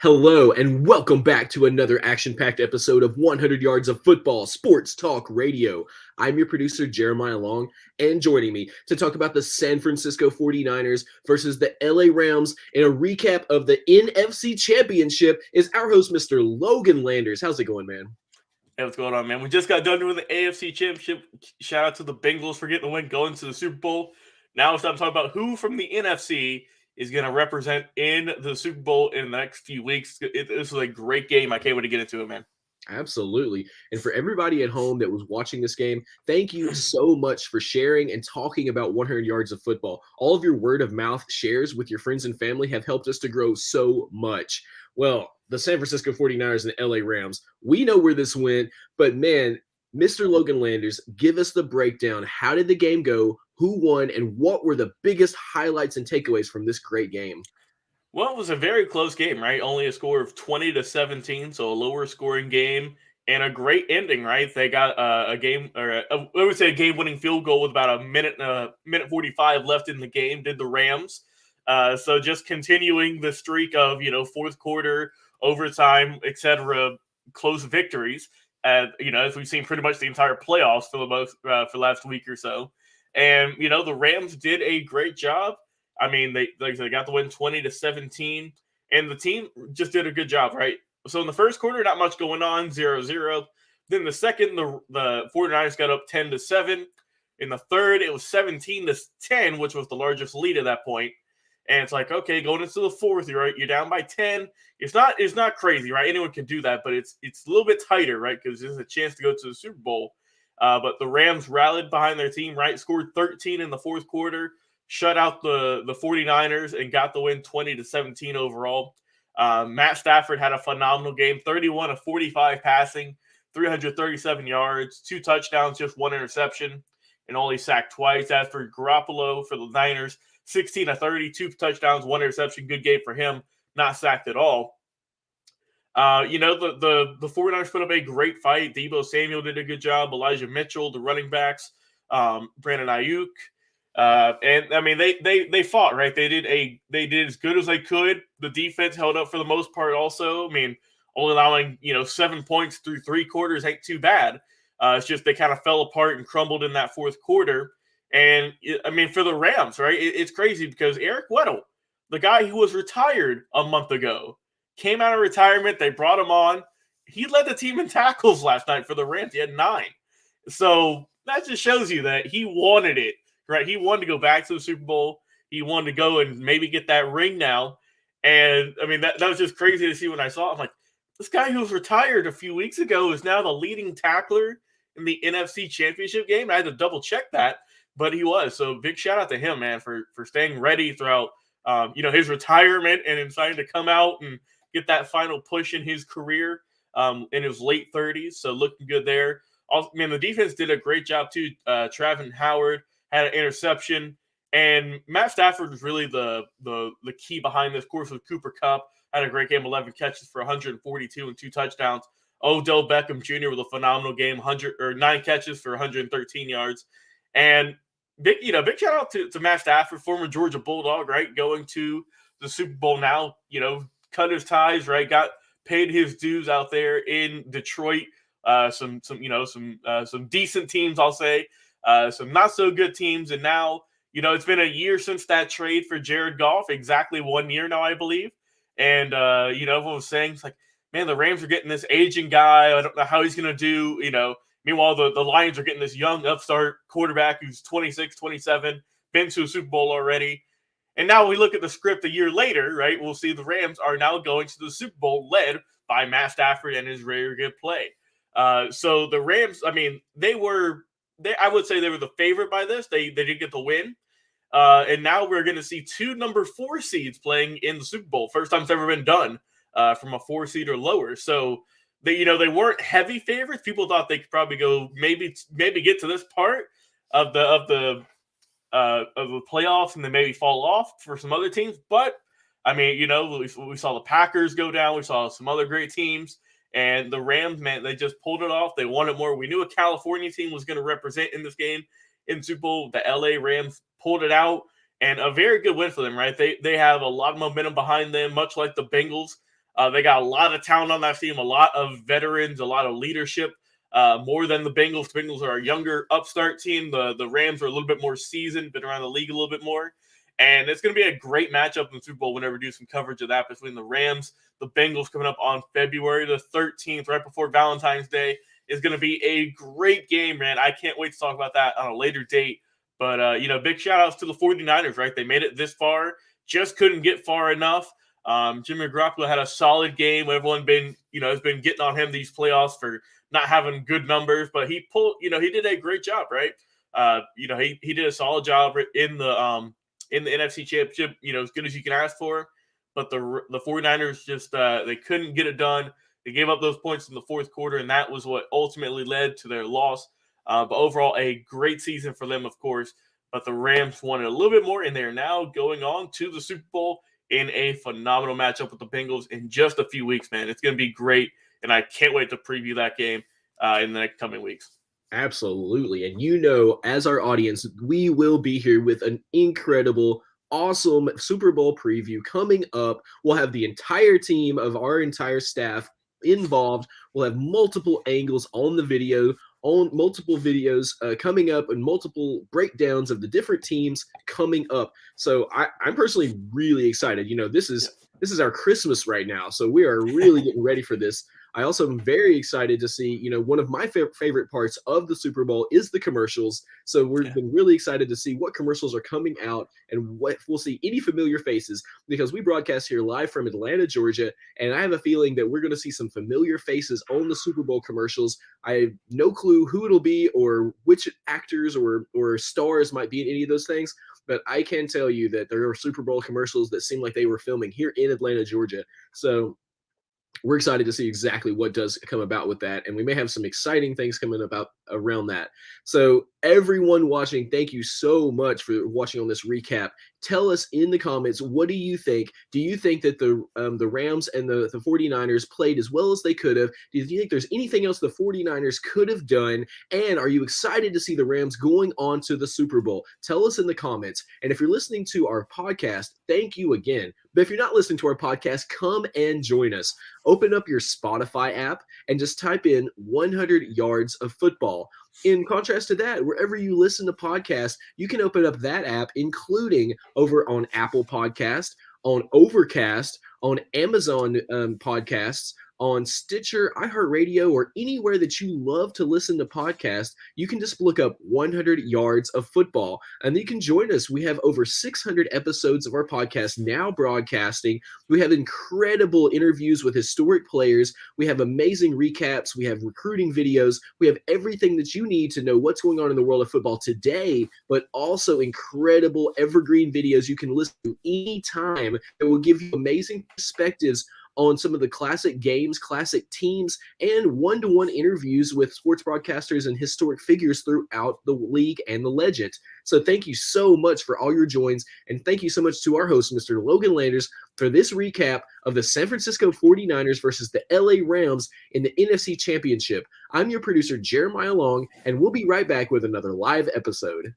Hello, and welcome back to another action-packed episode of 100 Yards of Football Sports Talk Radio. I'm your producer, Jeremiah Long, and joining me to talk about the San Francisco 49ers versus the L.A.Rams in a recap of the NFC Championship is our host, Mr. Logan Landers. How's it going, man? Hey, what's going on, man? We just got done doing the AFC Championship. Shout out to the Bengals for getting the win, going to the Super Bowl. Now it's time to talk about who from the NFC is going to represent in the Super Bowl in the next few weeks. This was a great game. I can't wait to get into it, man. Absolutely. And for everybody at home that was watching this game, thank you so much for sharing and talking about 100 yards of football. All of your word of mouth shares with your friends and family have helped us to grow so much. Well, the San Francisco 49ers and LA Rams, we know where this went, but man, Mr. Logan Landers, give us the breakdown. How did the game go? Who won? And what were the biggest highlights and takeaways from this great game? Well, it was a very close game, right? Only a score of 20-17, so a lower scoring game and a great ending, right? They got a game, or I would say a game-winning field goal with about a minute 45 left in the game. Did the Rams? So just continuing the streak of fourth quarter, overtime, etc., close victories. As we've seen pretty much the entire playoffs for the last week or so, and the Rams did a great job. I mean, they got the win 20-17, and the team just did a good job, right? So in the first quarter, not much going on, 0-0. Then the second, the 49ers got up 10-7. In the third, it was 17-10, which was the largest lead at that point. And it's like, okay, going into the fourth, you're down by 10. It's not crazy, right? Anyone can do that, but it's a little bit tighter, right? Because there's a chance to go to the Super Bowl. But the Rams rallied behind their team, right? Scored 13 in the fourth quarter. Shut out the 49ers and got the win 20-17 overall. Matt Stafford had a phenomenal game, 31 of 45 passing, 337 yards, 2 touchdowns, just 1 interception, and only sacked twice. As for Garoppolo for the Niners, 16 of 30, 2 touchdowns, 1 interception. Good game for him, not sacked at all. The 49ers put up a great fight. Deebo Samuel did a good job. Elijah Mitchell, the running backs, Brandon Ayuk. And I mean, they fought, right? They did as good as they could. The defense held up for the most part. Also, I mean, only allowing 7 points through 3 quarters ain't too bad. It's just they kind of fell apart and crumbled in that fourth quarter. And I mean, for the Rams, right? It's crazy because Eric Weddle, the guy who was retired a month ago, came out of retirement. They brought him on. He led the team in tackles last night for the Rams. He had 9. So that just shows you that he wanted it. Right, he wanted to go back to the Super Bowl. He wanted to go and maybe get that ring now. And I mean, that was just crazy to see when I saw it. I'm like, this guy who was retired a few weeks ago is now the leading tackler in the NFC Championship game. I had to double check that, but he was. So big shout out to him, man, for staying ready throughout his retirement and deciding to come out and get that final push in his career in his late 30s. So looking good there. Also, man, the defense did a great job too. Travin Howard had an interception, and Matt Stafford was really the key behind this. Of course, with Cooper Kupp, had a great game, 11 catches for 142 and 2 touchdowns. Odell Beckham Jr. with a phenomenal game, 9 catches for 113 yards. And big shout out to Matt Stafford, former Georgia Bulldog, right, going to the Super Bowl now. Cut his ties, right, got paid his dues out there in Detroit. Some decent teams, I'll say. Some not so good teams, and now it's been a year since that trade for Jared Goff, exactly 1 year now, I believe. And everyone was saying, it's like, man, the Rams are getting this aging guy. I don't know how he's going to do. Meanwhile, the Lions are getting this young upstart quarterback who's 26, 27, been to a Super Bowl already. And now we look at the script a year later, right? We'll see the Rams are now going to the Super Bowl led by Matt Stafford and his very good play. So the Rams, I mean, I would say they were the favorite by this. They did get the win. And now we're going to see 2 number 4 seeds playing in the Super Bowl. First time it's ever been done from a 4 seed or lower. So they weren't heavy favorites. People thought they could probably go maybe get to this part of the playoffs and then maybe fall off for some other teams. But I mean, we saw the Packers go down. We saw some other great teams. And the Rams, man, they just pulled it off. They wanted more. We knew a California team was going to represent in this game in Super Bowl. The L.A.Rams pulled it out, and a very good win for them, right? They have a lot of momentum behind them, much like the Bengals. They got a lot of talent on that team, a lot of veterans, a lot of leadership, more than the Bengals. The Bengals are a younger upstart team. The Rams are a little bit more seasoned, been around the league a little bit more. And it's going to be a great matchup in the Super Bowl whenever we do some coverage of that between the Rams, the Bengals coming up on February the 13th, right before Valentine's Day. Is going to be a great game, man. I can't wait to talk about that on a later date. But, big shout outs to the 49ers, right? They made it this far, just couldn't get far enough. Jimmy Garoppolo had a solid game. Everyone has been getting on him these playoffs for not having good numbers, but he did a great job, right? He did a solid job in the NFC Championship, as good as you can ask for. But the 49ers just they couldn't get it done. They gave up those points in the fourth quarter, and that was what ultimately led to their loss. But overall, a great season for them, of course. But the Rams wanted a little bit more, and they're now going on to the Super Bowl in a phenomenal matchup with the Bengals in just a few weeks, man. It's going to be great, and I can't wait to preview that game in the next coming weeks. Absolutely. And as our audience, we will be here with an incredible, awesome Super Bowl preview coming up. We'll have the entire team of our entire staff involved. We'll have multiple angles on the video, on multiple videos coming up, and multiple breakdowns of the different teams coming up. So I'm personally really excited. This is our Christmas right now, so we are really getting ready for this. I also am very excited to see, one of my favorite parts of the Super Bowl is the commercials. So we've been really excited to see what commercials are coming out and what we'll see any familiar faces, because we broadcast here live from Atlanta, Georgia. And I have a feeling that we're going to see some familiar faces on the Super Bowl commercials. I have no clue who it'll be or which actors or stars might be in any of those things. But I can tell you that there are Super Bowl commercials that seem like they were filming here in Atlanta, Georgia. So we're excited to see exactly what does come about with that. And we may have some exciting things coming about around that. So everyone watching, thank you so much for watching on this recap. Tell us in the comments, what do you think? Do you think that the Rams and the 49ers played as well as they could have? Do you think there's anything else the 49ers could have done? And are you excited to see the Rams going on to the Super Bowl? Tell us in the comments. And if you're listening to our podcast, thank you again. But if you're not listening to our podcast, come and join us. Open up your Spotify app and just type in 100 yards of football. In contrast to that, wherever you listen to podcasts, you can open up that app, including over on Apple Podcast, on Overcast, on Amazon podcasts, on Stitcher, iHeartRadio, or anywhere that you love to listen to podcasts. You can just look up 100 yards of football, and you can join us. We have over 600 episodes of our podcast now broadcasting. We have incredible interviews with historic players. We have amazing recaps. We have recruiting videos. We have everything that you need to know what's going on in the world of football today, but also incredible evergreen videos you can listen to anytime that will give you amazing perspectives on some of the classic games, classic teams, and one-to-one interviews with sports broadcasters and historic figures throughout the league and the legend. So thank you so much for all your joins, and thank you so much to our host, Mr. Logan Landers, for this recap of the San Francisco 49ers versus the L.A.Rams in the NFC Championship. I'm your producer, Jeremiah Long, and we'll be right back with another live episode.